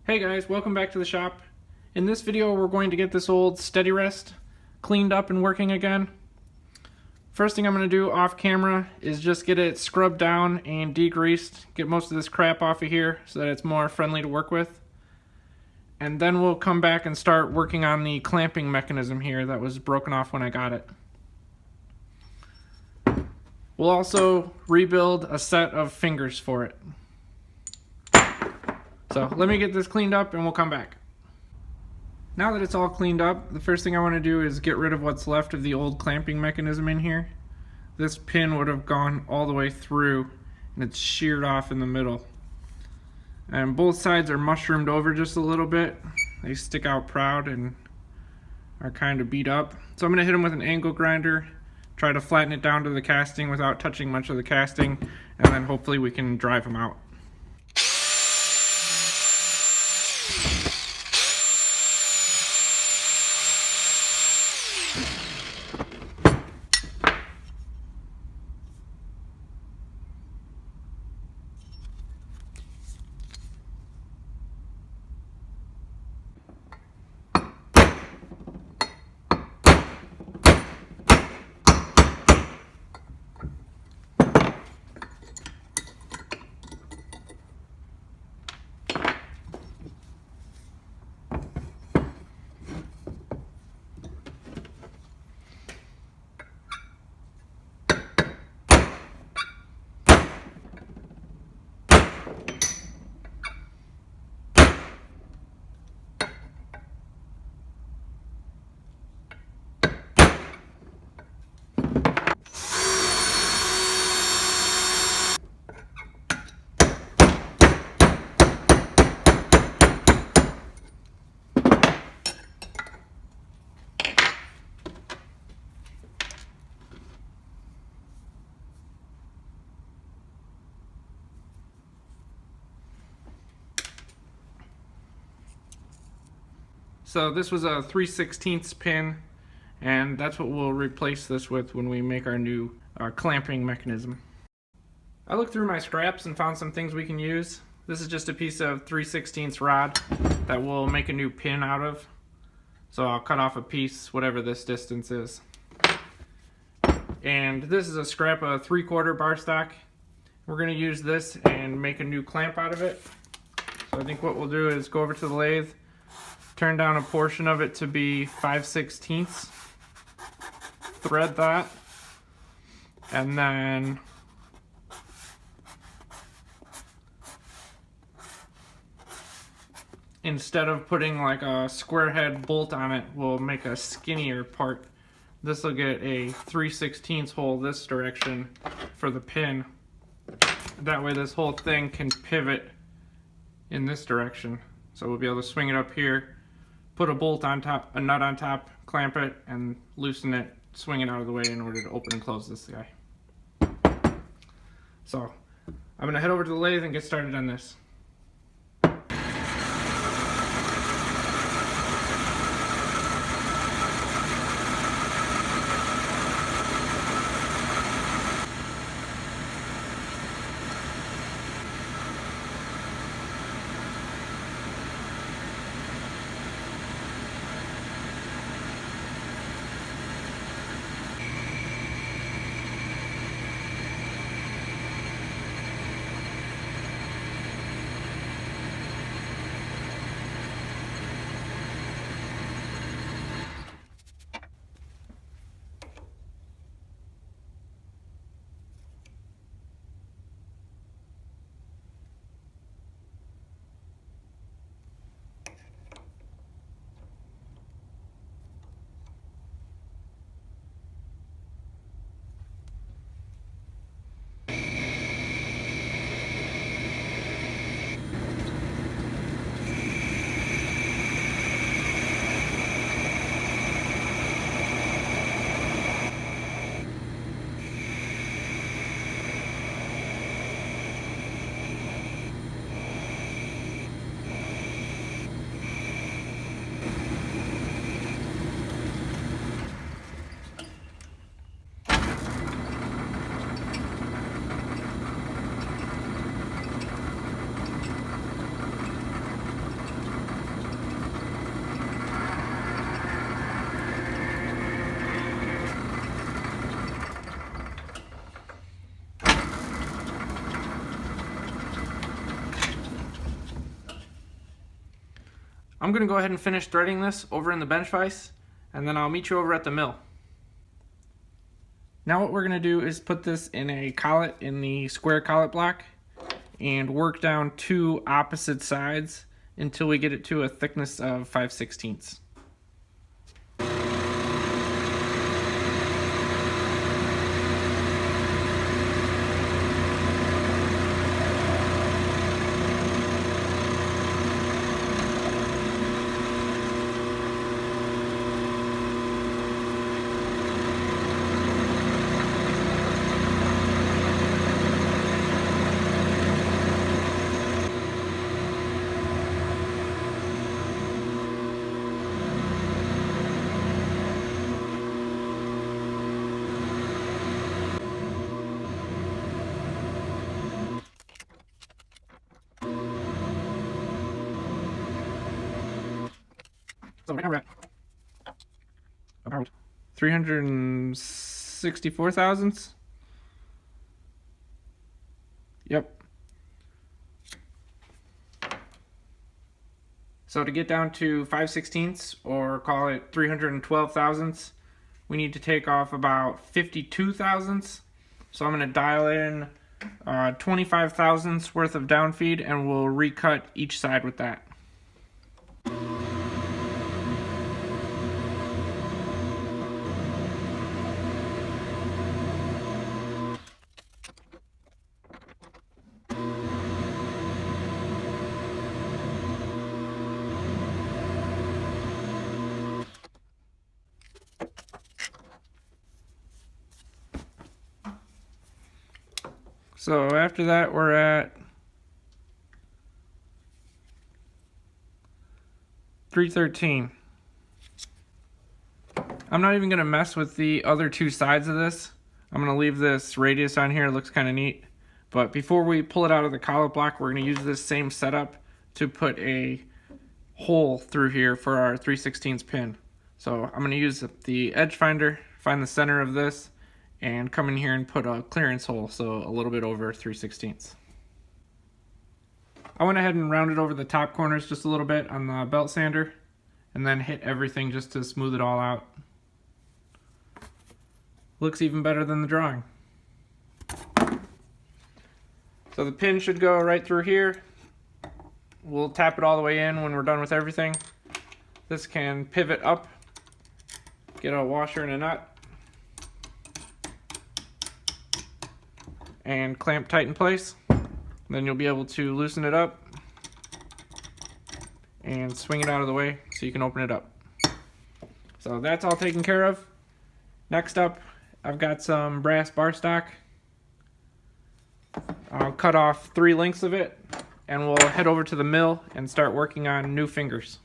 Hey guys, welcome back to the shop. In this video we're going to get this old steady rest cleaned up and working again. First thing I'm going to do off camera is just get it scrubbed down and degreased, get most of this crap off of here so that it's more friendly to work with. And then we'll come back and start working on the clamping mechanism here that was broken off when I got it. We'll also rebuild a set of fingers for it. So let me get this cleaned up and we'll come back. Now that it's all cleaned up, the first thing I want to do is get rid of what's left of the old clamping mechanism in here. This pin would have gone all the way through and it's sheared off in the middle. And both sides are mushroomed over just a little bit. They stick out proud and are kind of beat up. So I'm going to hit them with an angle grinder, try to flatten it down to the casting without touching much of the casting, and then hopefully we can drive them out. So this was a 3/16 pin, and that's what we'll replace this with when we make our new clamping mechanism. I looked through my scraps and found some things we can use. This is just a piece of 3/16 rod that we'll make a new pin out of. So I'll cut off a piece, whatever this distance is. And this is a scrap of 3/4 bar stock. We're going to use this and make a new clamp out of it. So I think what we'll do is go over to the lathe, turn down a portion of it to be 5/16, thread that, and then instead of putting like a square head bolt on it, we'll make a skinnier part. This will get a 3/16 hole this direction for the pin. That way this whole thing can pivot in this direction. So we'll be able to swing it up here, put a bolt on top, a nut on top, clamp it, and loosen it, swing it out of the way in order to open and close this guy. So I'm going to head over to the lathe and get started on this. I'm going to go ahead and finish threading this over in the bench vise, and then I'll meet you over at the mill. Now what we're going to do is put this in a collet in the square collet block and work down 2 opposite sides until we get it to a thickness of 5/16. So right now we're at about 364 thousandths. Yep. So to get down to 5/16, or call it 312 thousandths, we need to take off about 52 thousandths. So I'm going to dial in 25 thousandths worth of downfeed, and we'll recut each side with that. So after that, we're at 313. I'm not even going to mess with the other 2 sides of this. I'm going to leave this radius on here. It looks kind of neat. But before we pull it out of the collet block, we're going to use this same setup to put a hole through here for our 3/16 pin. So I'm going to use the edge finder, find the center of this, and come in here and put a clearance hole, so a little bit over 3/16. I went ahead and rounded over the top corners just a little bit on the belt sander, and then hit everything just to smooth it all out. Looks even better than the drawing. So the pin should go right through here. We'll tap it all the way in when we're done with everything. This can pivot up, get a washer and a nut, and clamp tight in place. Then you'll be able to loosen it up and swing it out of the way so you can open it up. So that's all taken care of. Next up, I've got some brass bar stock. I'll cut off 3 lengths of it, and we'll head over to the mill and start working on new fingers.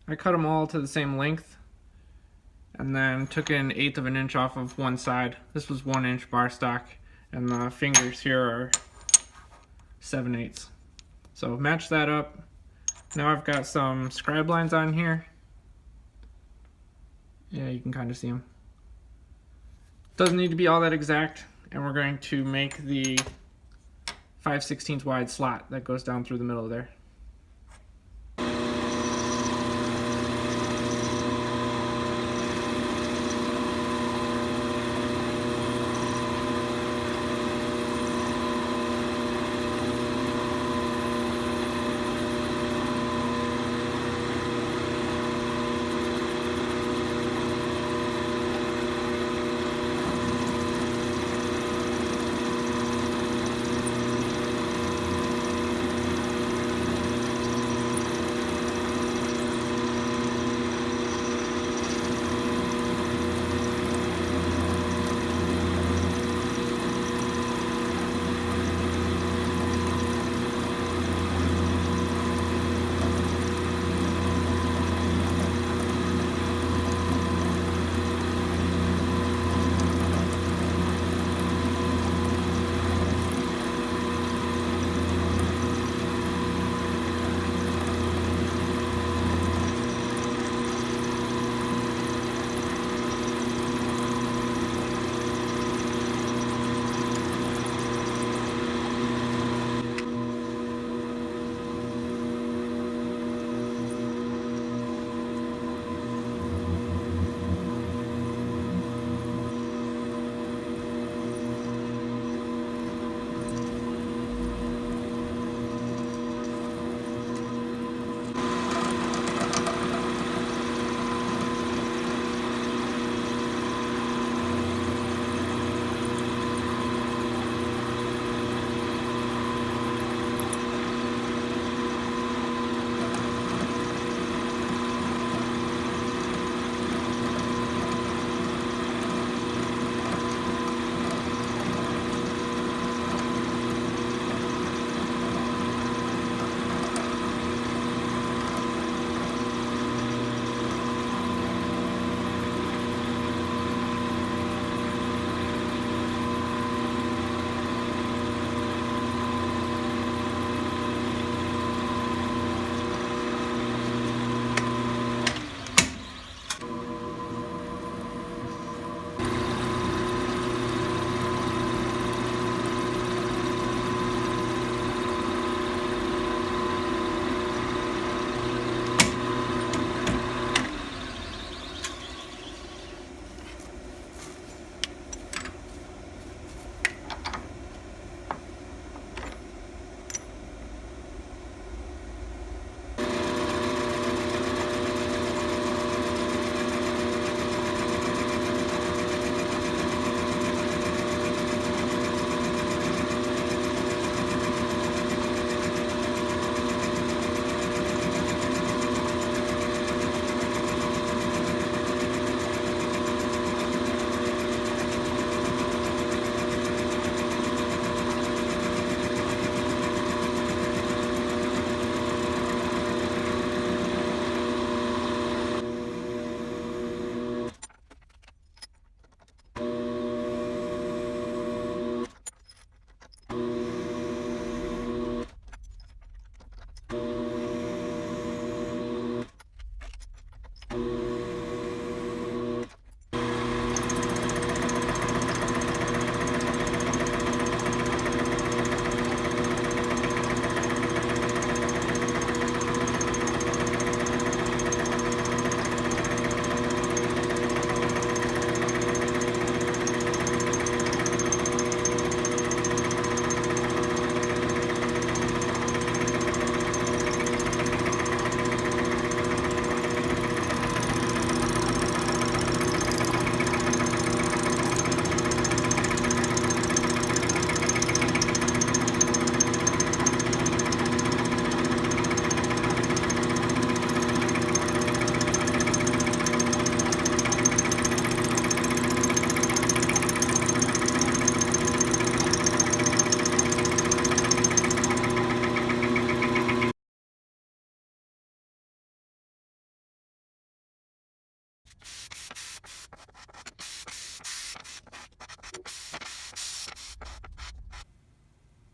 I cut them all to the same length, and then took an 1/8 of an inch off of one side. This was 1 inch bar stock, and the fingers here are 7/8. So match that up. Now I've got some scribe lines on here. Yeah, you can kind of see them. Doesn't need to be all that exact, and we're going to make the 5/16 wide slot that goes down through the middle there.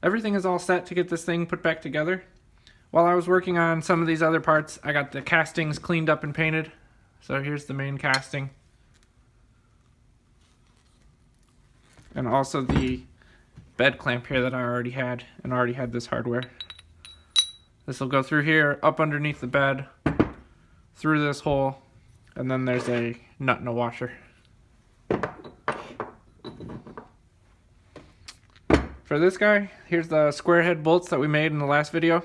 everything is all set to get this thing put back together. While I was working on some of these other parts, I got the castings cleaned up and painted. So here's the main casting. And also the bed clamp here that I already had, and already had this hardware. This will go through here, up underneath the bed, through this hole, and then there's a nut and a washer. For this guy, here's the square head bolts that we made in the last video.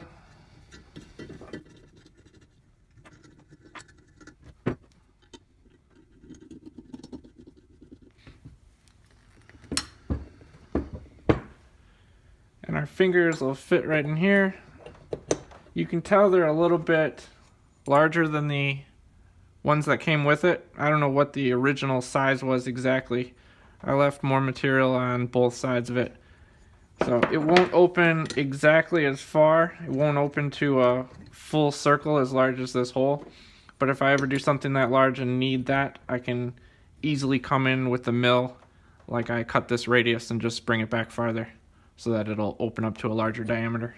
And our fingers will fit right in here. You can tell they're a little bit larger than the ones that came with it. I don't know what the original size was exactly. I left more material on both sides of it. So it won't open exactly as far. It won't open to a full circle as large as this hole. But if I ever do something that large and need that, I can easily come in with the mill, like I cut this radius, and just bring it back farther so that it'll open up to a larger diameter.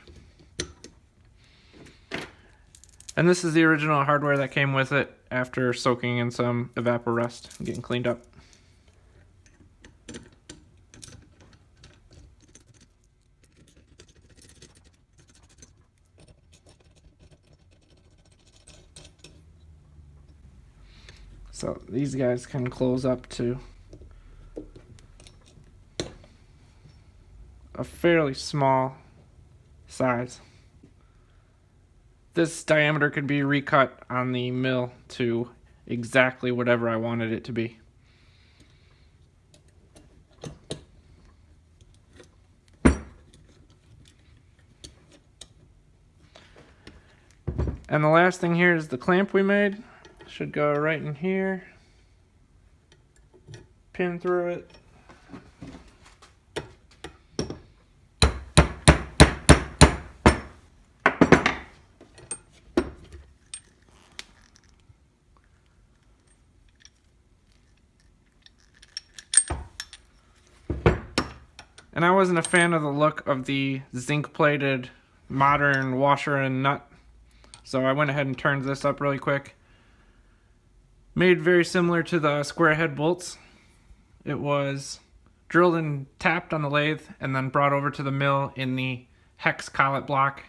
And this is the original hardware that came with it after soaking in some evaporust and getting cleaned up. So these guys can close up to a fairly small size. This diameter could be recut on the mill to exactly whatever I wanted it to be. And the last thing here is the clamp we made. Should go right in here. Pin through it. And I wasn't a fan of the look of the zinc-plated modern washer and nut, so I went ahead and turned this up really quick. Made very similar to the square head bolts. It was drilled and tapped on the lathe and then brought over to the mill in the hex collet block.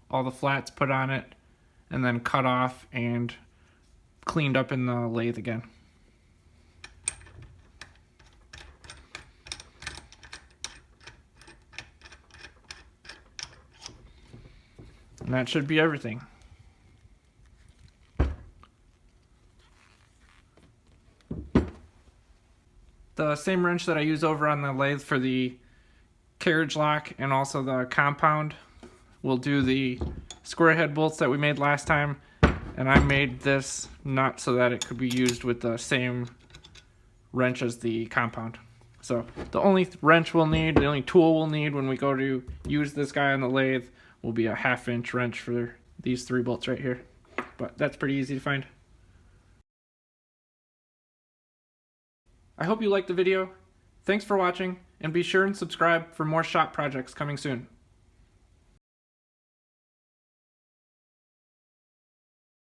All the flats put on it and then cut off and cleaned up in the lathe again. And that should be everything. The same wrench that I use over on the lathe for the carriage lock and also the compound will do the square head bolts that we made last time, and I made this nut so that it could be used with the same wrench as the compound. So the only wrench we'll need, the only tool we'll need when we go to use this guy on the lathe will be a 1/2" wrench for these 3 bolts right here. But that's pretty easy to find. I hope you liked the video. Thanks for watching, and be sure and subscribe for more shop projects coming soon.